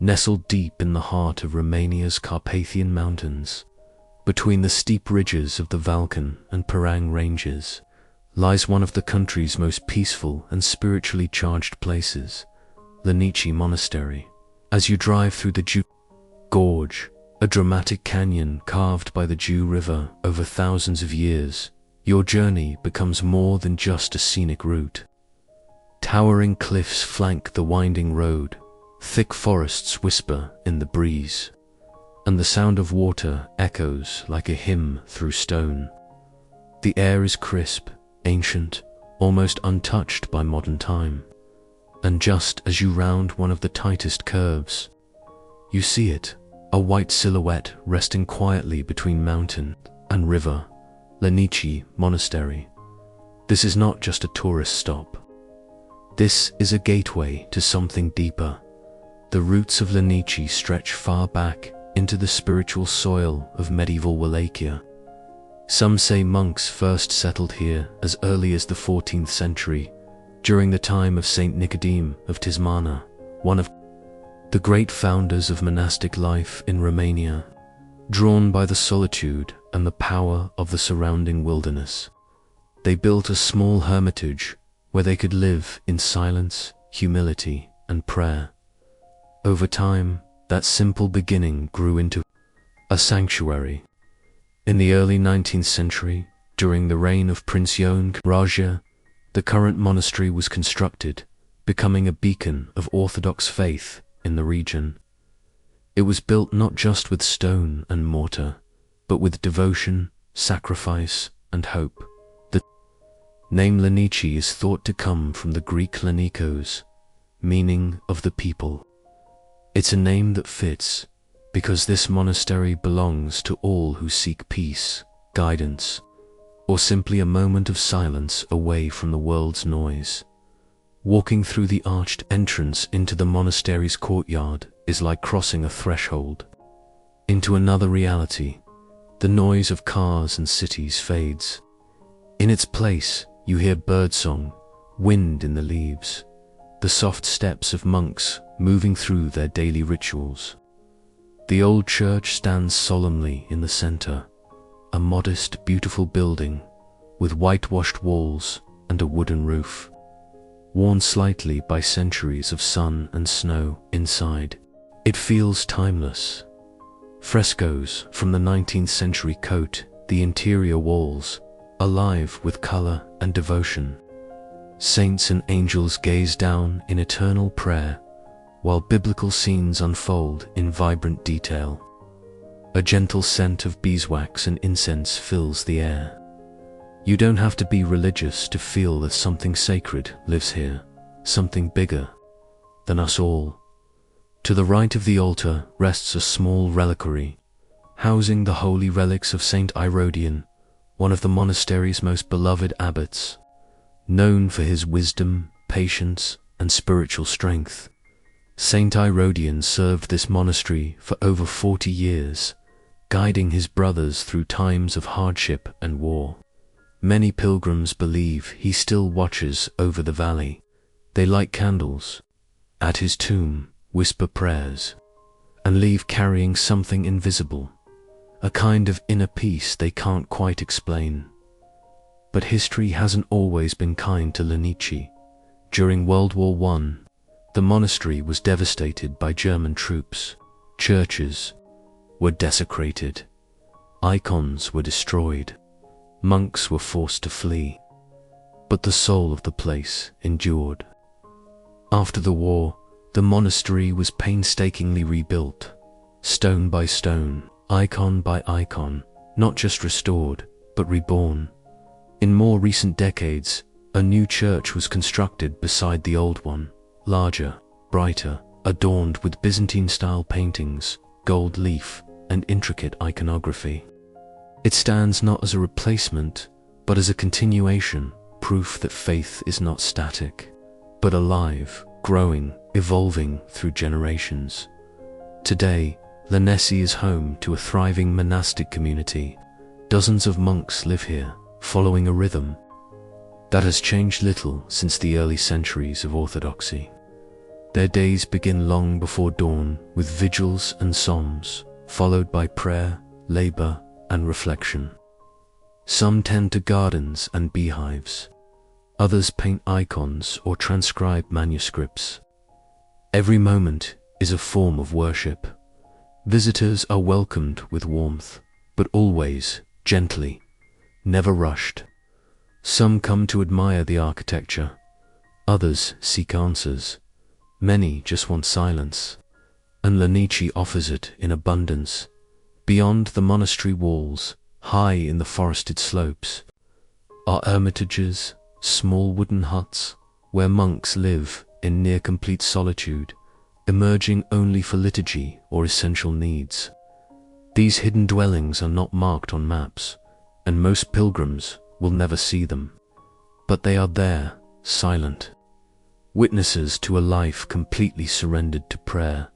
Nestled deep in the heart of Romania's Carpathian Mountains, between the steep ridges of the Vâlcan and Parâng ranges, lies one of the country's most peaceful and spiritually charged places, Lainici Monastery. As you drive through the Jiu Gorge, a dramatic canyon carved by the Jiu River over thousands of years, your journey becomes more than just a scenic route. Towering cliffs flank the winding road, thick forests whisper in the breeze, and the sound of water echoes like a hymn through stone. The air is crisp, ancient, almost untouched by modern time. And just as you round one of the tightest curves, you see it, a white silhouette resting quietly between mountain and river, Lainici Monastery. This is not just a tourist stop. This is a gateway to something deeper. The roots of Lainici stretch far back into the spiritual soil of medieval Wallachia. Some say monks first settled here as early as the 14th century, during the time of Saint Irodion of Lainici, one of the great founders of monastic life in Romania. Drawn by the solitude and the power of the surrounding wilderness, they built a small hermitage where they could live in silence, humility, and prayer. Over time, that simple beginning grew into a sanctuary. In the early 19th century, during the reign of Prince Jiu Gorge, the current monastery was constructed, becoming a beacon of Orthodox faith in the region. It was built not just with stone and mortar, but with devotion, sacrifice, and hope. The name Lainici is thought to come from the Greek Lainikos, meaning of the people. It's a name that fits, because this monastery belongs to all who seek peace, guidance, or simply a moment of silence away from the world's noise. Walking through the arched entrance into the monastery's courtyard is like crossing a threshold into another reality. The noise of cars and cities fades. In its place, you hear birdsong, wind in the leaves, the soft steps of monks moving through their daily rituals. The old church stands solemnly in the center, a modest, beautiful building with whitewashed walls and a wooden roof, worn slightly by centuries of sun and snow inside. It feels timeless. Frescoes from the 19th century coat the interior walls, alive with color and devotion. Saints and angels gaze down in eternal prayer, while biblical scenes unfold in vibrant detail. A gentle scent of beeswax and incense fills the air. You don't have to be religious to feel that something sacred lives here, something bigger than us all. To the right of the altar rests a small reliquary, housing the holy relics of Saint Irodion, one of the monastery's most beloved abbots, known for his wisdom, patience, and spiritual strength. Saint Irodion served this monastery for over 40 years, guiding his brothers through times of hardship and war. Many pilgrims believe he still watches over the valley. They light candles at his tomb, whisper prayers, and leave carrying something invisible, a kind of inner peace they can't quite explain. But history hasn't always been kind to Lainici. During World War I, the monastery was devastated by German troops. Churches were desecrated, icons were destroyed, monks were forced to flee. But the soul of the place endured. After the war, the monastery was painstakingly rebuilt, stone by stone, icon by icon, not just restored, but reborn. In more recent decades, a new church was constructed beside the old one, larger, brighter, adorned with Byzantine-style paintings, gold leaf, and intricate iconography. It stands not as a replacement, but as a continuation, proof that faith is not static, but alive, growing, evolving through generations. Today, Lainici is home to a thriving monastic community. Dozens of monks live here, following a rhythm that has changed little since the early centuries of Orthodoxy. Their days begin long before dawn with vigils and psalms, followed by prayer, labor, and reflection. Some tend to gardens and beehives. Others paint icons or transcribe manuscripts. Every moment is a form of worship. Visitors are welcomed with warmth, but always gently, never rushed. Some come to admire the architecture. Others seek answers. Many just want silence. And Lainici offers it in abundance. Beyond the monastery walls, high in the forested slopes, are hermitages, small wooden huts, where monks live in near-complete solitude, emerging only for liturgy or essential needs. These hidden dwellings are not marked on maps, and most pilgrims will never see them. But they are there, silent, witnesses to a life completely surrendered to prayer.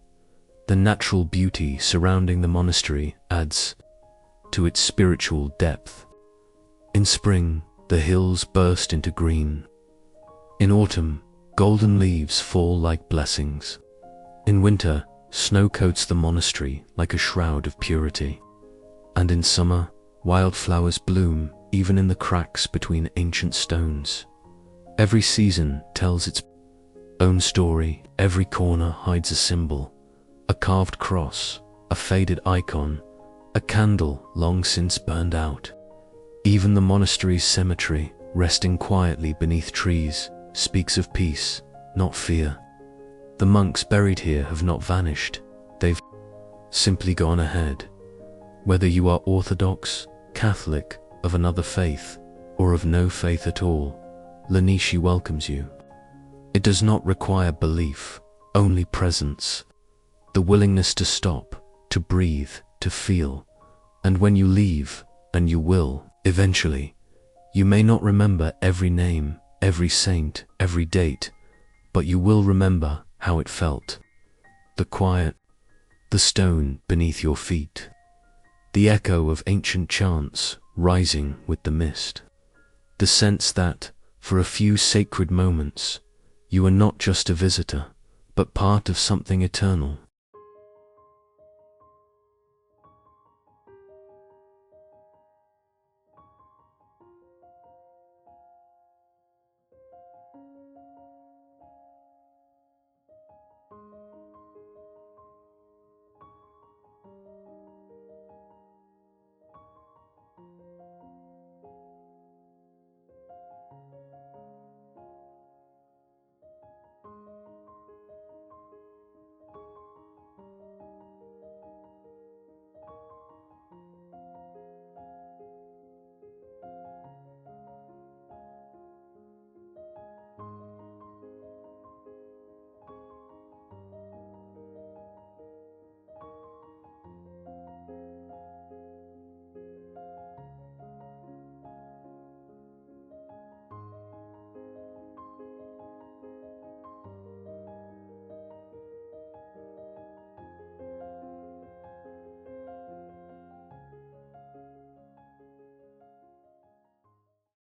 The natural beauty surrounding the monastery adds to its spiritual depth. In spring, the hills burst into green. In autumn, golden leaves fall like blessings. In winter, snow coats the monastery like a shroud of purity. And in summer, wildflowers bloom even in the cracks between ancient stones. Every season tells its own story. Every corner hides a symbol, a carved cross, a faded icon, a candle long since burned out. Even the monastery's cemetery, resting quietly beneath trees, speaks of peace, not fear. The monks buried here have not vanished, they've simply gone ahead. Whether you are Orthodox, Catholic, of another faith, or of no faith at all, Lainici welcomes you. It does not require belief, only presence, the willingness to stop, to breathe, to feel. And when you leave, and you will, eventually, you may not remember every name, every saint, every date, but you will remember how it felt. The quiet, the stone beneath your feet, the echo of ancient chants rising with the mist, the sense that, for a few sacred moments, you are not just a visitor, but part of something eternal.